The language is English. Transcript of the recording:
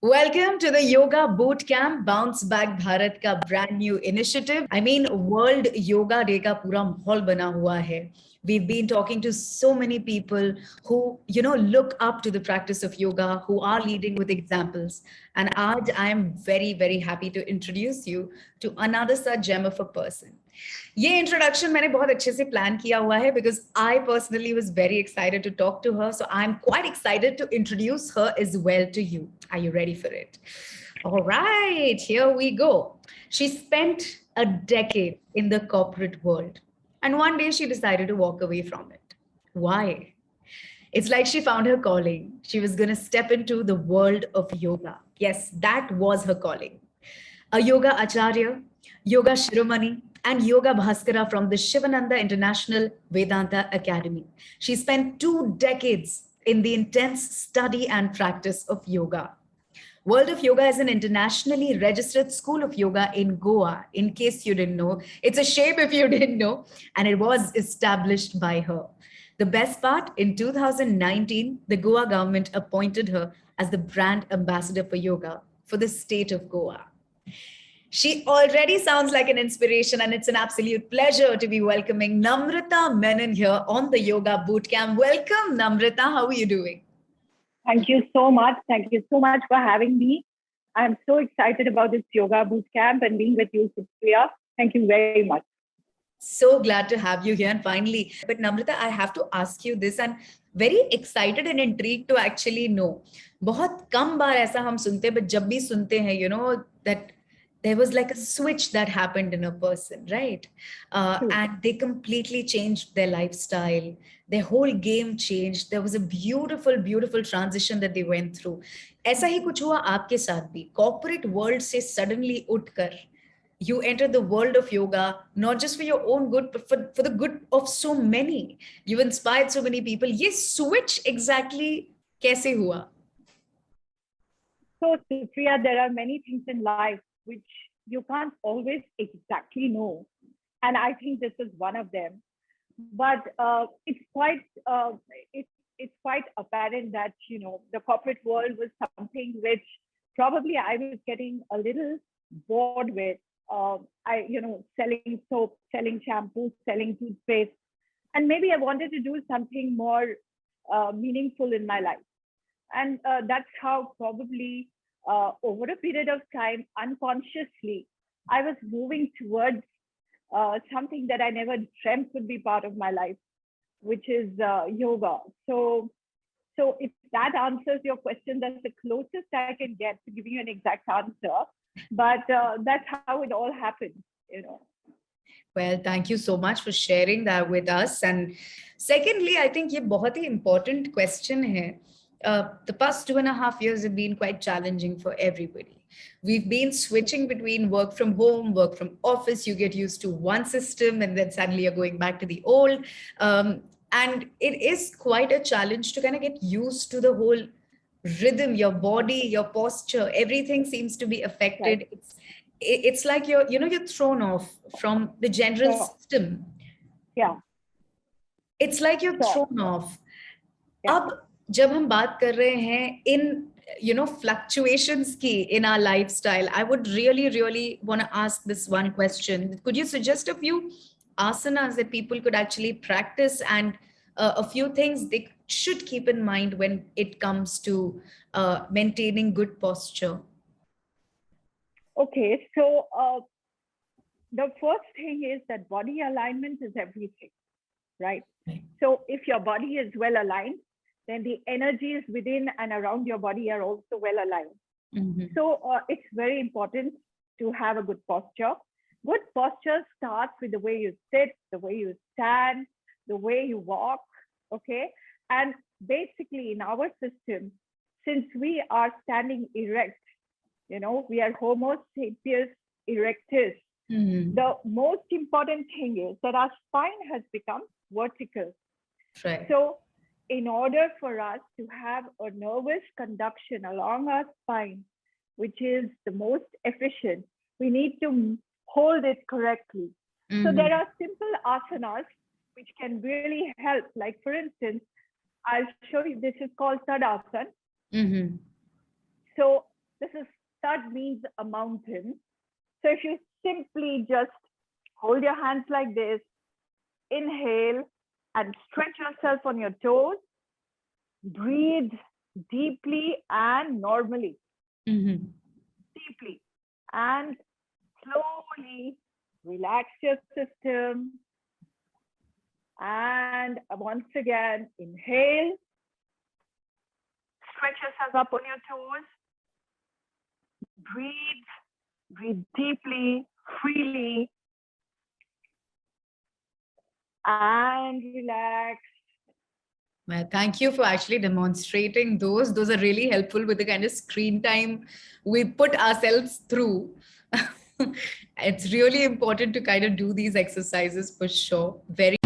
Welcome to the Yoga Bootcamp Bounce Back Bharat का brand new initiative. I mean, World Yoga Day का पूरा माहौल बना हुआ है. We've been talking to so many people who, look up to the practice of yoga, who are leading with examples. And aaj I am very, very happy to introduce you to another such gem of a person. ये introduction मैंने बहुत अच्छे से plan किया हुआ है because I personally was very excited to talk to her. So I'm quite excited to introduce her as well to you. Are you ready for it? All right, here we go. She spent a decade in the corporate world. And one day she decided to walk away from it. Why? It's like she found her calling. She was going to step into the world of yoga. Yes, that was her calling. A yoga acharya, yoga shiromani, and yoga bhaskara from the Shivananda International Vedanta Academy. She spent 2 decades in the intense study and practice of yoga. World of Yoga is an internationally registered school of yoga in Goa, in case you didn't know. It's a shame if you didn't know. And it was established by her. The best part, in 2019, the Goa government appointed her as the brand ambassador for yoga for the state of Goa. She already sounds like an inspiration, and it's an absolute pleasure to be welcoming Namrata Menon here on the Yoga Bootcamp. Welcome, Namrata. How are you doing? Thank you so much. Thank you so much for having me. I'm so excited about this yoga boot camp and being with you, Supriya. Thank you very much. So glad to have you here. And finally, but Namrata, I have to ask you this, and very excited and intrigued to actually know. बहुत कम बार ऐसा हम सुनते हैं, but जब भी सुनते हैं, that there was like a switch that happened in a person, right? And they completely changed their lifestyle. Their whole game changed. There was a beautiful, beautiful transition that they went through. ऐसा ही कुछ हुआ आपके साथ भी. Corporate world से suddenly उठकर you enter the world of yoga, not just for your own good, but for the good of so many. You inspired so many people. Ye switch exactly kaise hua? So, Supriya, there are many things in life which you can't always exactly know. And I think this is one of them. But it's quite apparent that, the corporate world was something which probably I was getting a little bored with. Selling soap, selling shampoo, selling toothpaste. And maybe I wanted to do something more meaningful in my life. And that's how probably over a period of time, unconsciously, I was moving towards something that I never dreamt would be part of my life, which is yoga. So if that answers your question, that's the closest I can get to giving you an exact answer. But that's how it all happened, Well, thank you so much for sharing that with us. And secondly, I think ये बहुत ही important question है. The past 2.5 years have been quite challenging for everybody. We've been switching between work from home, work from office. You get used to one system and then suddenly you're going back to the old. And it is quite a challenge to kind of get used to the whole rhythm, your body, your posture, everything seems to be affected. Right. It's like you're thrown off from the general system. Yeah. It's like you're thrown off. अब जब हम बात कर रहे हैं in fluctuations की in our lifestyle, I would really want to ask this one question. Could you suggest a few asanas that people could actually practice, and a few things they should keep in mind when it comes to maintaining good posture? Okay, so the first thing is that body alignment is everything, right? So if your body is well aligned, then the energies within and around your body are also well aligned. Mm-hmm. So it's very important to have a good posture. Good posture starts with the way you sit, the way you stand, the way you walk, okay? And basically in our system, since we are standing erect, we are Homo sapiens erectus. Mm-hmm. The most important thing is that our spine has become vertical. Right. So in order for us to have a nervous conduction along our spine, which is the most efficient, we need to hold it correctly. Mm-hmm. So there are simple asanas which can really help. Like for instance, I'll show you, this is called Tadasana. Mm-hmm. So This is Stud means a mountain. So if you simply just hold your hands like this, inhale and stretch yourself on your toes, breathe deeply and normally, deeply, and slowly relax your system. And once again, inhale, stretch yourself up on your toes, breathe deeply, freely, and relax. Well, thank you for actually demonstrating those. Those are really helpful with the kind of screen time we put ourselves through. It's really important to kind of do these exercises for sure. Very